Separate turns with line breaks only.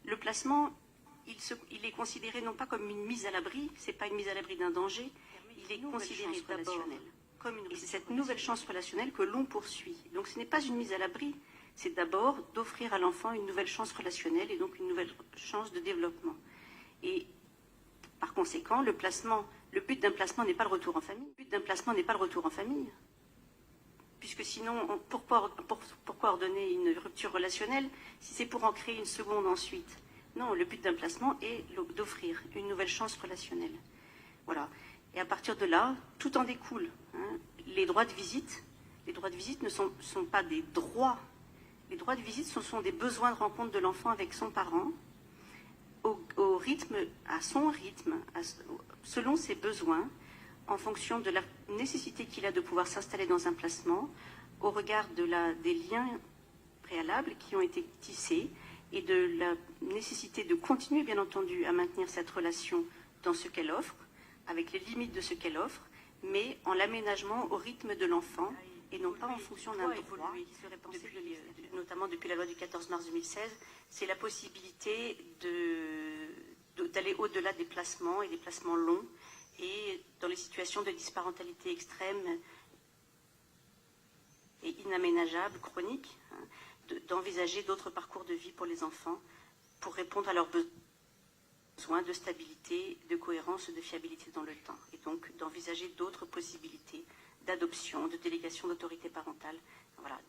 le placement, il est considéré non pas comme une mise à l'abri, c'est pas une mise à l'abri d'un danger, il est considéré d'abord comme une, et c'est cette nouvelle chance relationnelle que l'on poursuit. Donc ce n'est pas une mise à l'abri, c'est d'abord d'offrir à l'enfant une nouvelle chance relationnelle et donc une nouvelle chance de développement. Et par conséquent, le but d'un placement n'est pas le retour en famille. Le but d'un placement n'est pas le retour en famille. Puisque sinon, pourquoi ordonner une rupture relationnelle si c'est pour en créer une seconde ensuite? Non, le but d'un placement est d'offrir une nouvelle chance relationnelle. Voilà. Et à partir de là, tout en découle. Hein. Les droits de visite ne sont pas des droits. Les droits de visite, ce sont des besoins de rencontre de l'enfant avec son parent, au rythme, à son rythme, selon ses besoins, en fonction de la nécessité qu'il a de pouvoir s'installer dans un placement, au regard des liens préalables qui ont été tissés et de la nécessité de continuer, bien entendu, à maintenir cette relation dans ce qu'elle offre, avec les limites de ce qu'elle offre, mais en l'aménagement au rythme de l'enfant et non pas en fonction d'un droit qui serait pensé, notamment depuis la loi du 14 mars 2016, c'est la possibilité d'aller au-delà des placements et des placements longs et dans les situations de disparentalité extrême et inaménageable, chronique, hein, d'envisager d'autres parcours de vie pour les enfants pour répondre à leurs besoins de stabilité, de cohérence, de fiabilité dans le temps. Et donc d'envisager d'autres possibilités d'adoption, de délégation d'autorité parentale. Voilà.